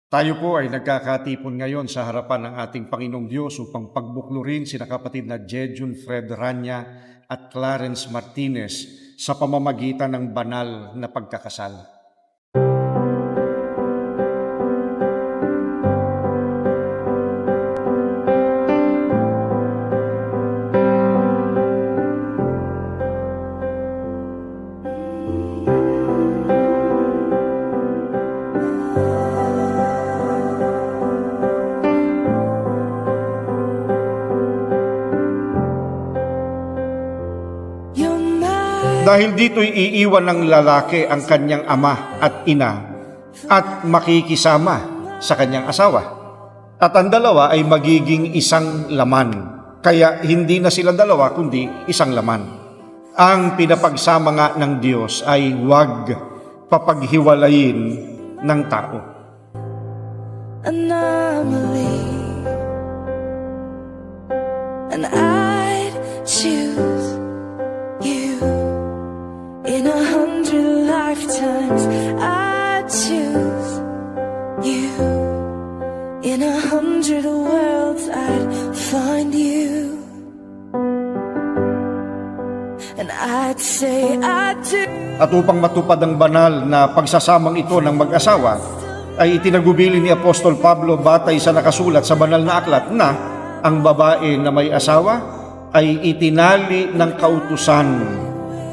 Tayo po ay nagkakatipon ngayon sa harapan ng ating Panginoong Diyos upang pagbuklurin sina kapatid na Jejun Fred Rania at Clarence Martinez sa pamamagitan ng banal na pagkakasal. Dahil dito'y iiwan ng lalaki ang kanyang ama at ina at makikisama sa kanyang asawa. At ang dalawa ay magiging isang laman. Kaya hindi na sila dalawa kundi isang laman. Ang pinapagsama nga ng Diyos ay huwag papaghiwalayin ng tao. Anomaly, and I'd choose you. In 100 lifetimes, I'd choose you. In 100 worlds, I'd find you. And I'd say I do. At upang matupad ang banal na pagsasamang ito ng mag-asawa, ay itinagubili ni Apostol Pablo batay sa nakasulat sa banal na aklat na ang babae na may asawa ay itinali ng kautusan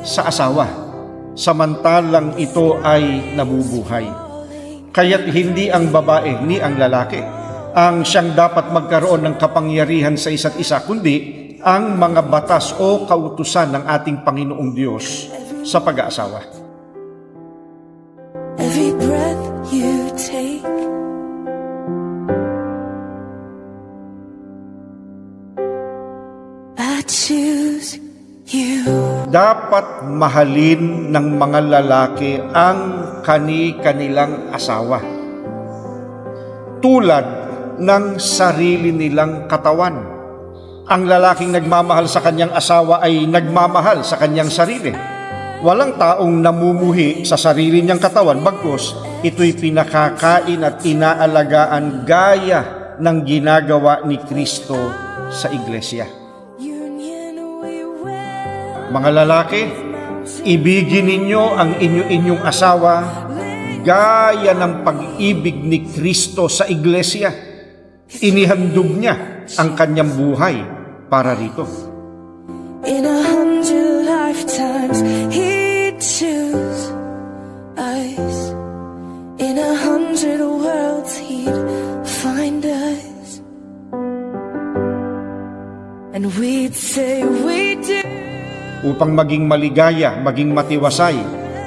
sa asawa, samantalang ito ay nabubuhay. Kaya't hindi ang babae ni ang lalaki ang siyang dapat magkaroon ng kapangyarihan sa isa't isa, kundi ang mga batas o kautusan ng ating Panginoong Diyos sa pag-aasawa. Every breath you take, I choose you. Dapat mahalin ng mga lalaki ang kani-kanilang asawa tulad ng sarili nilang katawan. Ang lalaking nagmamahal sa kanyang asawa ay nagmamahal sa kanyang sarili. Walang taong namumuhi sa sarili niyang katawan, bagkus ito'y pinakakain at inaalagaan gaya ng ginagawa ni Kristo sa iglesia. Mga lalaki, ibigin ninyo ang inyong asawa gaya ng pag-ibig ni Kristo sa iglesia. Inihandog niya ang kanyang buhay para rito. In 100 lifetimes, he'd choose us. In 100 worlds, he'd find us. And we'd say we do. Upang maging maligaya, maging matiwasay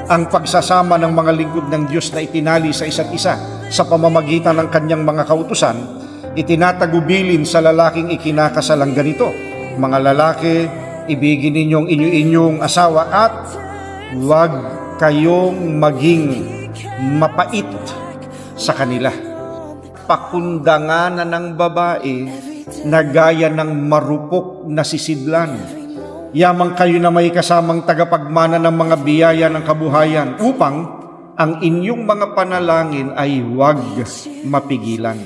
ang pagsasama ng mga lingkod ng Diyos na itinali sa isa't isa sa pamamagitan ng kanyang mga kautusan, itinatagubilin sa lalaking ikinakasalang ganito: mga lalaki, ibigin ninyong inyong asawa at huwag kayong maging mapait sa kanila. Pakundanganan ng babae na gaya ng marupok na sisidlan. Yamang kayo na may kasamang tagapagmana ng mga biyaya ng kabuhayan upang ang inyong mga panalangin ay huwag mapigilan.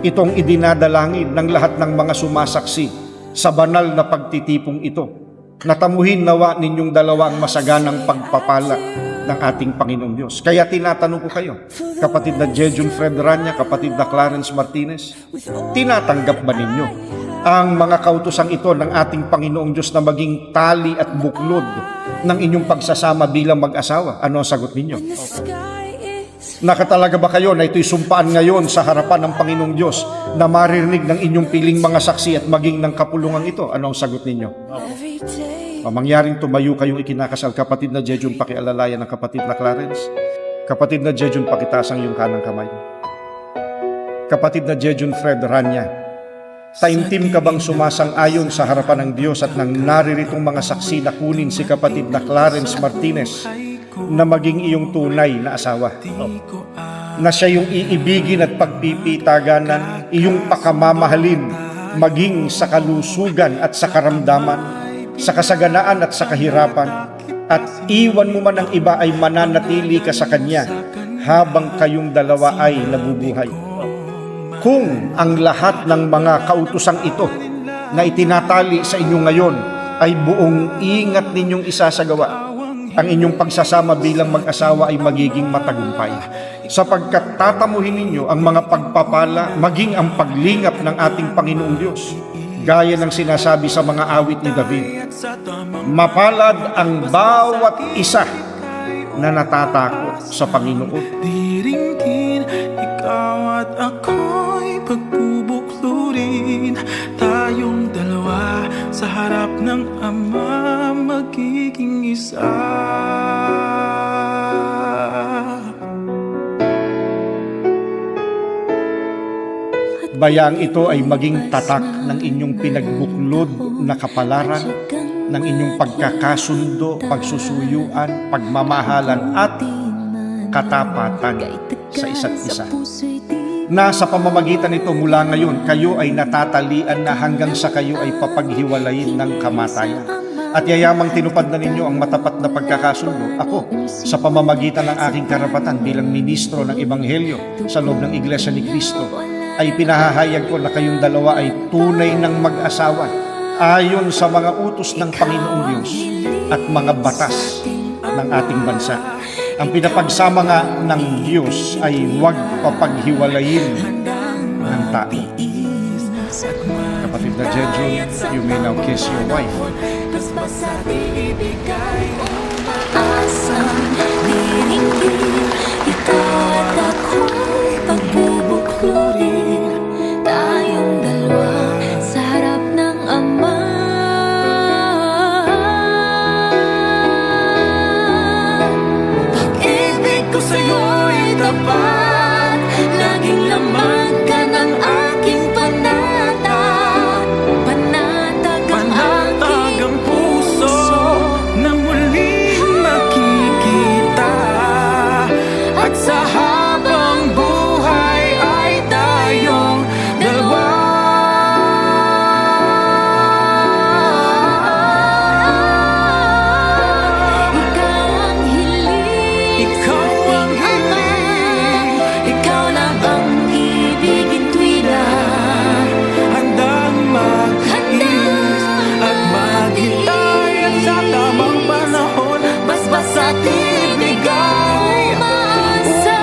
Itong idinadalangin ng lahat ng mga sumasaksi sa banal na pagtitipong ito. Natamuhin nawa ninyong dalawa ang masaganang pagpapala ng ating Panginoong Diyos. Kaya tinatanong ko kayo, kapatid na Jejun Fred Rania, kapatid na Clarence Martinez, tinatanggap ba ninyo ang mga kautosang ito ng ating Panginoong Diyos na maging tali at buklod ng inyong pagsasama bilang mag-asawa? Ano ang sagot ninyo? The sky is Nakatalaga ba kayo na ito'y sumpaan ngayon sa harapan ng Panginoong Diyos na maririnig ng inyong piling mga saksi at maging ng kapulungan ito? Ano ang sagot ninyo? every day. Mangyaring tumayo kayong ikinakasal, kapatid na Jejun, pakialalayan ng kapatid na Clarence. Kapatid na Jejun, pakitaas ang iyong kanang kamay. Kapatid na Jejun Fred Rania, taimtim ka bang sumasang-ayon sa harapan ng Diyos at nang nariritong mga saksi na kunin si kapatid na Clarence Martinez na maging iyong tunay na asawa? Na siya yung iibigin at pagpipitaganan, iyong pakamamahalin, maging sa kalusugan at sa karamdaman, sa kasaganaan at sa kahirapan, at iwan mo man ang iba ay mananatili ka sa Kanya habang kayong dalawa ay nabubuhay. Kung ang lahat ng mga kautosang ito na itinatali sa inyo ngayon ay buong ingat ninyong isasagawa, ang inyong pagsasama bilang mag-asawa ay magiging matagumpay, sapagkat tatamuhin ninyo ang mga pagpapala maging ang paglingap ng ating Panginoong Diyos. Gaya ng sinasabi sa mga awit ni David, mapalad ang bawat isa na natatakot sa Panginoon. Diringgin, ikaw at ako'y pagbubuklurin. Tayong dalawa sa harap ng Ama magiging isa. Bayaang ito ay maging tatak ng inyong pinagbuklod na kapalaran, ng inyong pagkakasundo, pagsusuyuan, pagmamahalan at katapatan sa isa't isa. Na sa pamamagitan nito mula ngayon, kayo ay natatalian na hanggang sa kayo ay papaghiwalayin ng kamatayan. At yayamang tinupad na ninyo ang matapat na pagkakasundo, ako, sa pamamagitan ng aking karapatan bilang ministro ng Ebanghelyo sa loob ng Iglesia ni Cristo, ay pinahahayag ko na kayong dalawa ay tunay ng mag-asawa ayon sa mga utos ng Panginoong Diyos at mga batas ng ating bansa. Ang pinapagsama nga ng Diyos ay huwag papaghiwalayin ng tao. Kapatid na Jejun, you may now kiss your wife. Asang diringgin, ikaw at ako'y pagbubuklurin. Tayong dalawa sa harap ng Ama. Pag-ibig ko sa'yo'y tapat, laging laman ka ng aking panatag. Panatag ang Panatag ang puso na muling makikita. At sa habang buhay ay tayong dalawa. Ikaw ang hiling, Ikaw ang hiling, ikaw lang ang ibigin tuwira. handang mag-iis at maghintay. At sa tamang panahon, Basbas at ibigay, umaasa,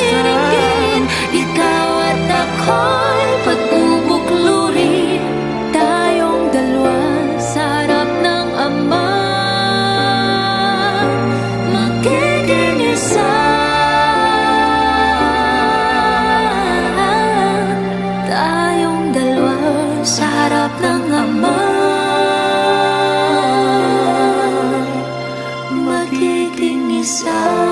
diringgin. Ikaw at ako'y pagbubuklurin. Tayong dalawa sa harap ng Ama, magiging isa. Tayong dalawa sa harap ng Ama, magiging isa.